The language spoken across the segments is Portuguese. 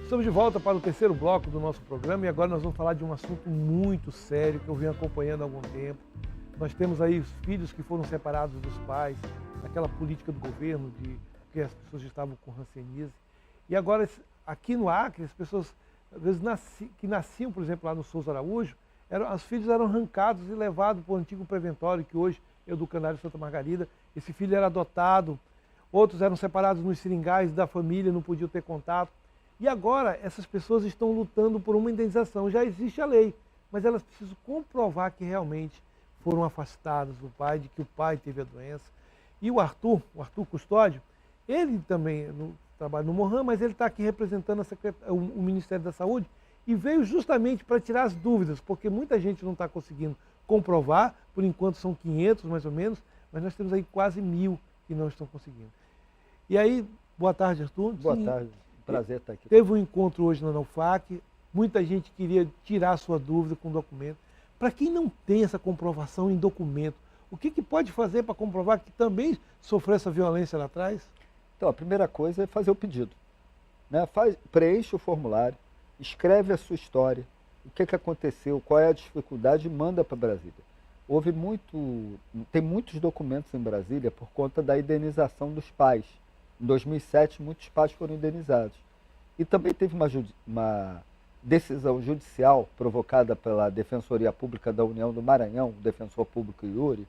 Estamos de volta para o terceiro bloco do nosso programa e agora nós vamos falar de um assunto muito sério que eu venho acompanhando há algum tempo. Nós temos aí os filhos que foram separados dos pais, aquela política do governo de que as pessoas estavam com hanseníase. E agora, aqui no Acre, as pessoas, às vezes, que nasciam, por exemplo, lá no Souza Araújo, os filhos eram arrancados e levados para o antigo preventório, que hoje é o do Canário Santa Margarida. Esse filho era adotado, outros eram separados nos seringais da família, não podiam ter contato. E agora essas pessoas estão lutando por uma indenização. Já existe a lei, mas elas precisam comprovar que realmente foram afastadas do pai, de que o pai teve a doença. E o Arthur Custódio, ele também trabalha no Mohan, mas ele está aqui representando o Ministério da Saúde e veio justamente para tirar as dúvidas, porque muita gente não está conseguindo comprovar, por enquanto são 500 mais ou menos, mas nós temos aí quase 1000 que não estão conseguindo. E aí, boa tarde, Arthur. Boa tarde. Prazer estar aqui. Teve um encontro hoje na NAUFAC, muita gente queria tirar a sua dúvida com o documento. Para quem não tem essa comprovação em documento, o que pode fazer para comprovar que também sofreu essa violência lá atrás? Então, a primeira coisa é fazer o pedido. Né? Preenche o formulário, escreve a sua história, o que aconteceu, qual é a dificuldade e manda para Brasília. Tem muitos documentos em Brasília por conta da indenização dos pais. Em 2007, muitos pais foram indenizados. E também teve uma decisão judicial provocada pela Defensoria Pública da União do Maranhão, o defensor público Yuri,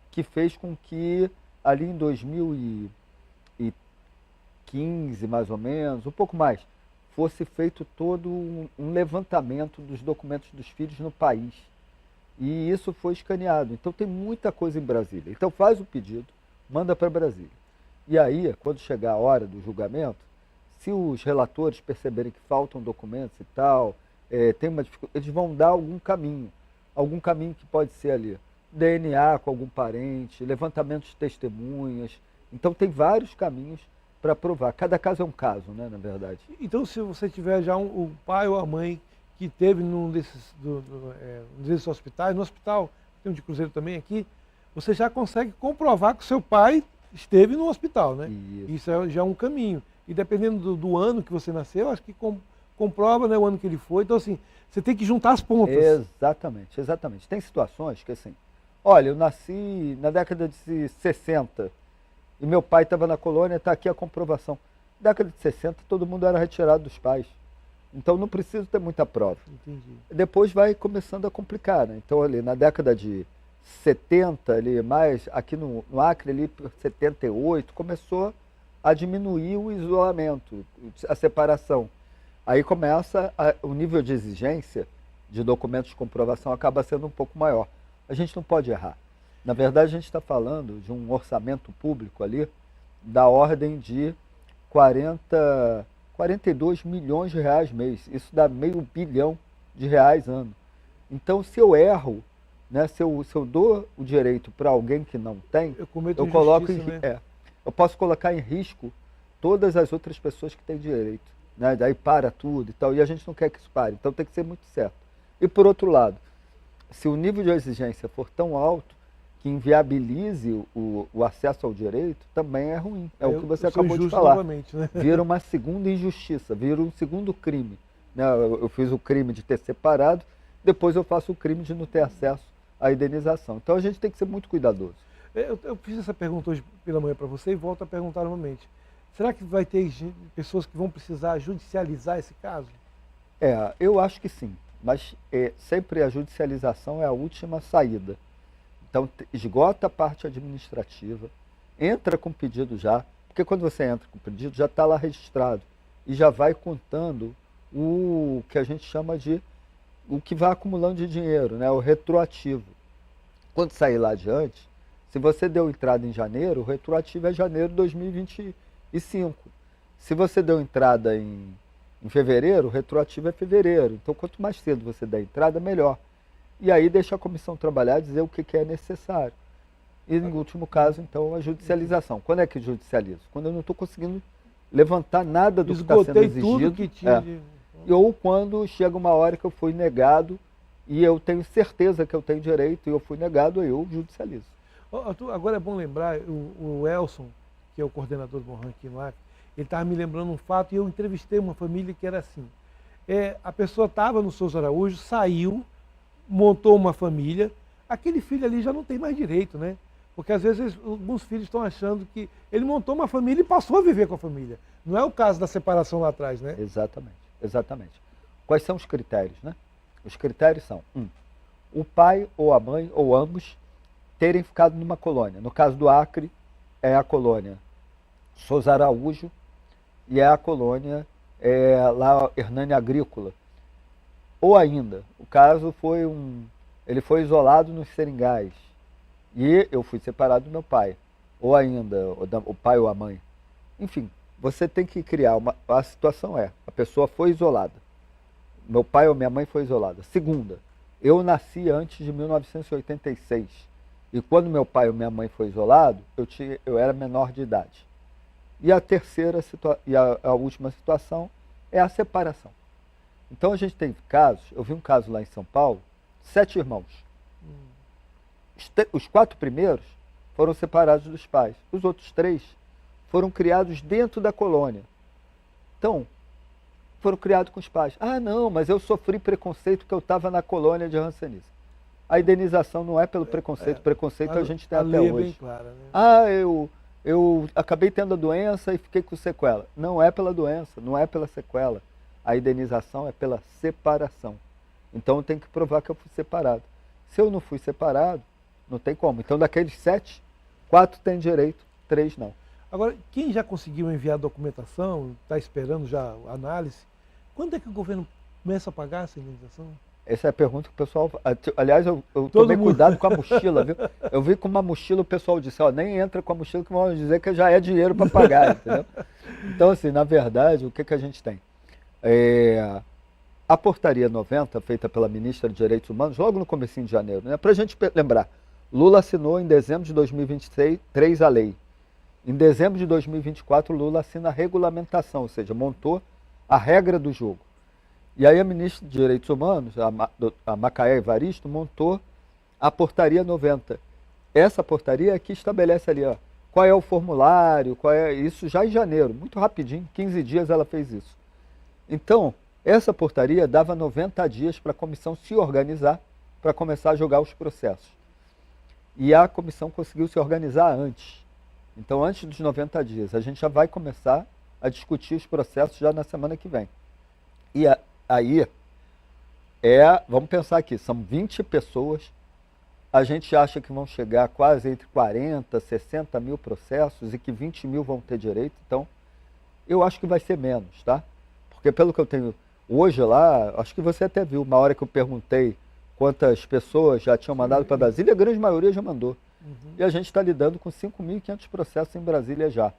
que fez com que ali em 2015, mais ou menos, um pouco mais, fosse feito todo um levantamento dos documentos dos filhos no país. E isso foi escaneado. Então tem muita coisa em Brasília. Então faz o pedido, manda para Brasília. E aí, quando chegar a hora do julgamento, se os relatores perceberem que faltam documentos e tal, tem uma dificuldade, eles vão dar algum caminho que pode ser ali, DNA com algum parente, levantamento de testemunhas. Então tem vários caminhos para provar. Cada caso é um caso, né, na verdade. Então, se você tiver já o pai ou a mãe que teve num desses hospitais, no hospital, tem um de Cruzeiro também aqui, você já consegue comprovar que o seu pai esteve no hospital, né? Isso já é um caminho. E dependendo do ano que você nasceu, acho que comprova, né, o ano que ele foi. Então, assim, você tem que juntar as pontas. Exatamente, exatamente. Tem situações que, assim, olha, eu nasci na década de 60 e meu pai estava na colônia, está aqui a comprovação. Na década de 60, todo mundo era retirado dos pais. Então, não preciso ter muita prova. Entendi. Depois vai começando a complicar, né? Então, ali, na década de 70, ali, mais aqui no Acre, ali por 78, começou a diminuir o isolamento, a separação. Aí começa o nível de exigência de documentos de comprovação acaba sendo um pouco maior. A gente não pode errar. Na verdade, a gente está falando de um orçamento público ali da ordem de 42 milhões de reais mês. Isso dá R$500 bilhão ano. Então, se eu erro, né, se eu dou o direito para alguém que não tem, eu coloco eu posso colocar em risco todas as outras pessoas que têm direito. Né? Daí para tudo e tal, e a gente não quer que isso pare, então tem que ser muito certo. E por outro lado, se o nível de exigência for tão alto que inviabilize o acesso ao direito, também é ruim. É o que você acabou de falar. Novamente, né? Vira uma segunda injustiça, vira um segundo crime. Né? Eu fiz o crime de ter separado, depois eu faço o crime de não ter acesso à indenização. Então a gente tem que ser muito cuidadoso. Eu fiz essa pergunta hoje pela manhã para você e volto a perguntar novamente. Será que vai ter pessoas que vão precisar judicializar esse caso? Eu acho que sim, mas sempre a judicialização é a última saída. Então esgota a parte administrativa, entra com o pedido já, porque quando você entra com o pedido já está lá registrado e já vai contando o que a gente chama de o que vai acumulando de dinheiro, né, o retroativo. Quando sair lá adiante, se você deu entrada em janeiro, o retroativo é janeiro de 2025. Se você deu entrada em fevereiro, o retroativo é fevereiro. Então, quanto mais cedo você der entrada, melhor. E aí deixa a comissão trabalhar e dizer o que é necessário. E, em último caso, então, a judicialização. Quando é que judicializo? Quando eu não estou conseguindo levantar nada do que está sendo exigido. Tudo que tinha Ou quando chega uma hora que eu fui negado e eu tenho certeza que eu tenho direito e eu fui negado, aí eu judicializo. Arthur, agora é bom lembrar, o Elson, que é o coordenador do Mohan aqui no Acre, ele estava me lembrando um fato e eu entrevistei uma família que era assim. A pessoa estava no Souza Araújo, saiu, montou uma família, aquele filho ali já não tem mais direito, né? Porque às vezes alguns filhos estão achando que ele montou uma família e passou a viver com a família. Não é o caso da separação lá atrás, né? Exatamente, exatamente. Quais são os critérios, né? Os critérios são, o pai ou a mãe, ou ambos, terem ficado numa colônia. No caso do Acre, é a colônia Souza Araújo e é a colônia lá Hernani Agrícola. Ou ainda, o caso foi ele foi isolado nos Seringais e eu fui separado do meu pai. Ou ainda, o pai ou a mãe. Enfim, você tem que criar a situação a pessoa foi isolada. Meu pai ou minha mãe foi isolada. Segunda, eu nasci antes de 1986. E quando meu pai ou minha mãe foi isolado, eu era menor de idade. E a terceira e a última situação é a separação. Então a gente tem casos, eu vi um caso lá em São Paulo, 7 irmãos. Os 4 primeiros foram separados dos pais. Os outros 3 foram criados dentro da colônia. Então, foram criados com os pais. Ah, não, mas eu sofri preconceito porque eu estava na colônia de Hanseníase. A indenização não é pelo preconceito, preconceito a gente tem até hoje. É bem clara, né? Ah, eu acabei tendo a doença e fiquei com sequela. Não é pela doença, não é pela sequela. A indenização é pela separação. Então eu tenho que provar que eu fui separado. Se eu não fui separado, não tem como. Então daqueles 7, 4 têm direito, 3 não. Agora, quem já conseguiu enviar a documentação, está esperando já a análise, quando é que o governo começa a pagar essa indenização? Essa é a pergunta que o pessoal... Aliás, eu tomei cuidado com a mochila, viu? Eu vi com uma mochila, o pessoal disse, nem entra com a mochila que vão dizer que já é dinheiro para pagar, entendeu? Então, assim, na verdade, o que a gente tem? A portaria 90, feita pela ministra de Direitos Humanos, logo no comecinho de janeiro, né? Para a gente lembrar, Lula assinou em dezembro de 2023 a lei. Em dezembro de 2024, Lula assina a regulamentação, ou seja, montou a regra do jogo. E aí a ministra de Direitos Humanos, a Macaé Evaristo, montou a portaria 90. Essa portaria é que estabelece ali, qual é o formulário, isso já em janeiro, muito rapidinho, 15 dias ela fez isso. Então, essa portaria dava 90 dias para a comissão se organizar para começar a julgar os processos. E a comissão conseguiu se organizar antes. Então, antes dos 90 dias, a gente já vai começar a discutir os processos já na semana que vem. E aí, vamos pensar aqui, são 20 pessoas, a gente acha que vão chegar quase entre 40, 60 mil processos e que 20 mil vão ter direito, então eu acho que vai ser menos, tá? Porque pelo que eu tenho hoje lá, acho que você até viu, uma hora que eu perguntei quantas pessoas já tinham mandado para Brasília, a grande maioria já mandou. E a gente está lidando com 5.500 processos em Brasília já.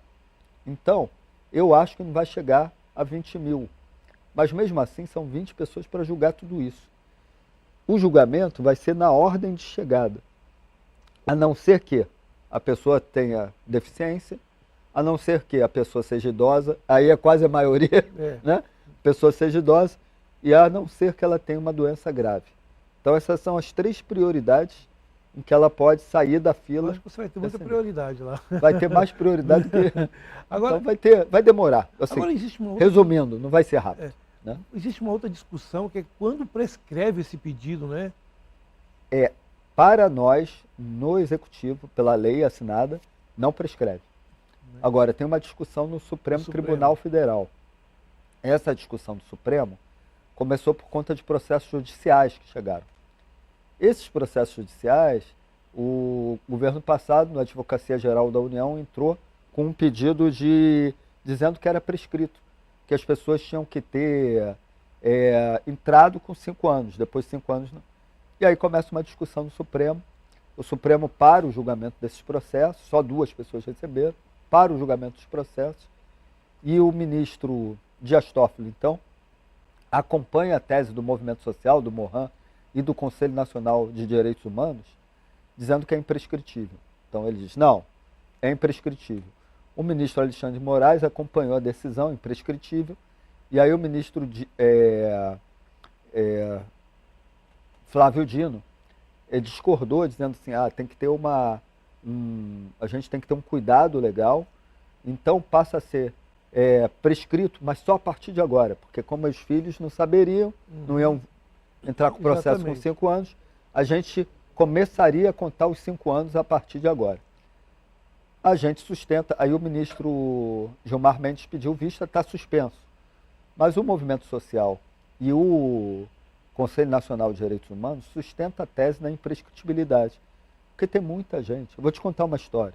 Então, eu acho que não vai chegar a 20 mil. Mas mesmo assim, são 20 pessoas para julgar tudo isso. O julgamento vai ser na ordem de chegada. A não ser que a pessoa tenha deficiência, a não ser que a pessoa seja idosa, aí é quase a maioria, né? A pessoa seja idosa, e a não ser que ela tenha uma doença grave. Então essas são as 3 prioridades em que ela pode sair da fila. Eu acho que você vai ter muita prioridade lá. Vai ter mais prioridade que... Agora, então vai demorar. Assim, agora existe uma outra... Resumindo, não vai ser rápido. Né? Existe uma outra discussão, que é quando prescreve esse pedido, né? Para nós, no Executivo, pela lei assinada, não prescreve. Agora, tem uma discussão no Supremo Tribunal Federal. Essa discussão do Supremo começou por conta de processos judiciais que chegaram. Esses processos judiciais, o governo passado, na Advocacia Geral da União, entrou com um pedido dizendo que era prescrito, que as pessoas tinham que ter entrado com 5 anos, depois de 5 anos não. E aí começa uma discussão no Supremo. O Supremo para o julgamento desses processos, só 2 pessoas receberam, para o julgamento dos processos, e o ministro Dias Toffoli, então, acompanha a tese do movimento social, do MOHAN, e do Conselho Nacional de Direitos Humanos, dizendo que é imprescritível. Então ele diz, não, é imprescritível. O ministro Alexandre de Moraes acompanhou a decisão, imprescritível, e aí o ministro Flávio Dino discordou, dizendo assim, tem que ter a gente tem que ter um cuidado legal, então passa a ser prescrito, mas só a partir de agora, porque como os filhos não saberiam, não iam entrar com o processo com 5 anos, a gente começaria a contar os 5 anos a partir de agora. A gente sustenta, aí o ministro Gilmar Mendes pediu vista, está suspenso. Mas o movimento social e o Conselho Nacional de Direitos Humanos sustenta a tese da imprescritibilidade. Porque tem muita gente. Eu vou te contar uma história.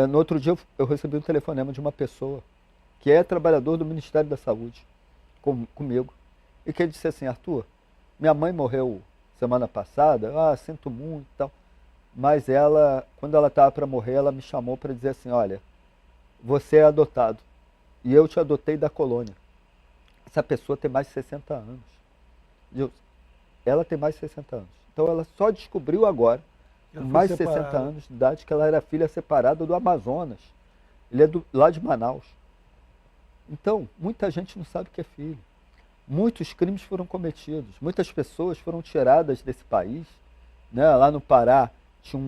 No outro dia eu recebi um telefonema de uma pessoa que é trabalhador do Ministério da Saúde comigo. E que ele disse assim: Arthur, minha mãe morreu semana passada, sinto muito e tal. Mas ela, quando ela estava para morrer, ela me chamou para dizer assim: olha, você é adotado e eu te adotei da colônia. Essa pessoa tem mais de 60 anos. Ela tem mais de 60 anos. Então ela só descobriu agora, com mais de 60 anos de idade, que ela era filha separada do Amazonas. Ele é lá de Manaus. Então, muita gente não sabe que é filho. Muitos crimes foram cometidos. Muitas pessoas foram tiradas desse país. Né? Lá no Pará tinha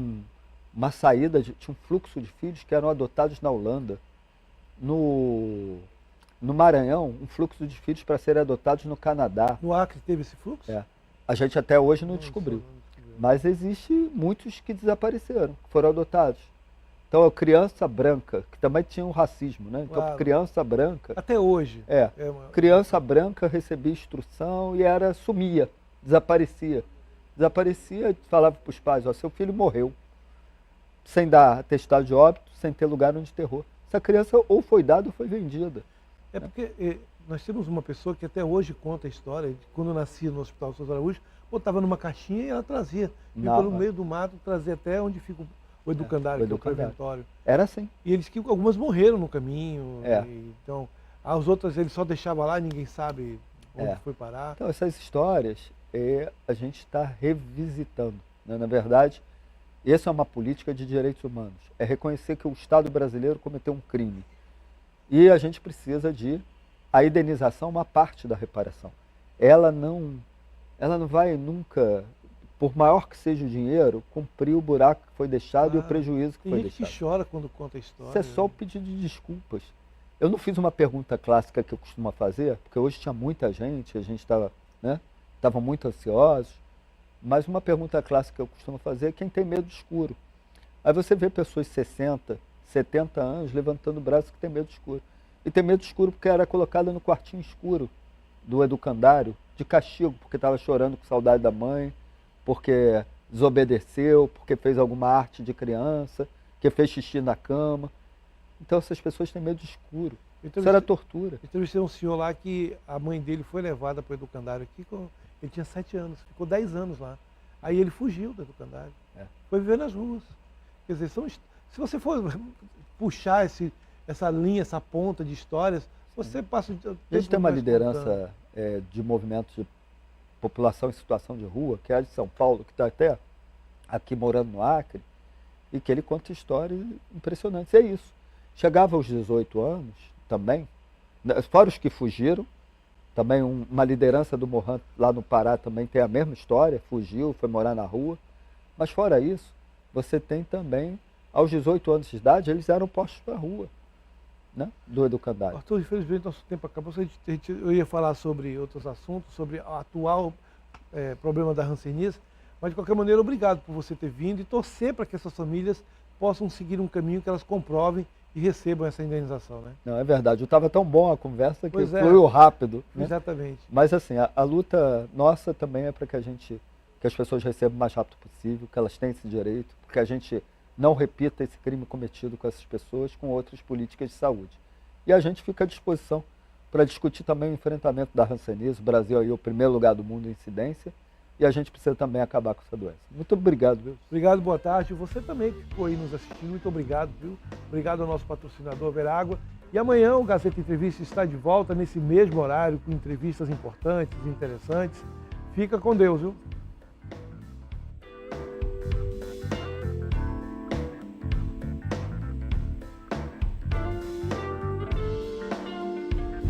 uma saída, tinha um fluxo de filhos que eram adotados na Holanda. No Maranhão, um fluxo de filhos para serem adotados no Canadá. No Acre teve esse fluxo? A gente até hoje não descobriu. Mas existe muitos que desapareceram, que foram adotados. Então, a criança branca, que também tinha um racismo, né? Então, claro. Criança branca... Até hoje. Criança branca recebia instrução e sumia, desaparecia. Desaparecia e falava para os pais: seu filho morreu, sem dar atestado de óbito, sem ter lugar onde enterrou. Essa criança ou foi dada ou foi vendida. Porque nós temos uma pessoa que até hoje conta a história de quando nascia no Hospital Souza Araújo, botava numa caixinha e ela trazia. Pelo meio do mato, trazia até onde fica o educandário, que é o preventório. Era assim. E eles que algumas morreram no caminho. Então, as outras ele só deixava lá, ninguém sabe onde foi parar. Então, essas histórias a gente está revisitando. Né? Na verdade, essa é uma política de direitos humanos. É reconhecer que o Estado brasileiro cometeu um crime. E a gente precisa a indenização, uma parte da reparação. Ela não vai nunca, por maior que seja o dinheiro, cumprir o buraco que foi deixado e o prejuízo que foi deixado. Tem gente que chora quando conta a história. Isso é só o pedido de desculpas. Eu não fiz uma pergunta clássica que eu costumo fazer, porque hoje tinha muita gente, a gente estava muito ansiosos, mas uma pergunta clássica que eu costumo fazer é: quem tem medo escuro? Aí você vê pessoas de 60, 70 anos levantando o braço que tem medo escuro. E tem medo escuro porque era colocada no quartinho escuro do educandário, de castigo, porque estava chorando com saudade da mãe, porque desobedeceu, porque fez alguma arte de criança, que fez xixi na cama. Então essas pessoas têm medo escuro. Isso era tortura. Entrevistei um senhor lá que a mãe dele foi levada para o educandário aqui, ele tinha 7 anos, ficou 10 anos lá. Aí ele fugiu do educandário, foi viver nas ruas. Quer dizer, se você for puxar essa linha, essa ponta de histórias, você passa... A gente tem uma liderança de movimentos de população em situação de rua, que é a de São Paulo, que está até aqui morando no Acre, e que ele conta histórias impressionantes. É isso. Chegava aos 18 anos também, fora os que fugiram, também uma liderança do Mohan lá no Pará também tem a mesma história, fugiu, foi morar na rua. Mas fora isso, você tem também, aos 18 anos de idade, eles eram postos para a rua, né, do educandário. Arthur, infelizmente nosso tempo acabou. Eu ia falar sobre outros assuntos, sobre o atual problema da hanseníase, mas de qualquer maneira, obrigado por você ter vindo e torcer para que essas famílias possam seguir um caminho que elas comprovem e recebam essa indenização, né? Não, é verdade. Estava tão bom a conversa que fluiu rápido. Né? Exatamente. Mas assim, a luta nossa também é para que as pessoas recebam o mais rápido possível, que elas tenham esse direito, porque a gente não repita esse crime cometido com essas pessoas com outras políticas de saúde. E a gente fica à disposição para discutir também o enfrentamento da hanseníase. O Brasil aí é o primeiro lugar do mundo em incidência, e a gente precisa também acabar com essa doença. Muito obrigado, viu? Obrigado, boa tarde. Você também que ficou aí nos assistindo, muito obrigado, viu? Obrigado ao nosso patrocinador Verágua. E amanhã o Gazeta Entrevista está de volta nesse mesmo horário, com entrevistas importantes e interessantes. Fica com Deus, viu?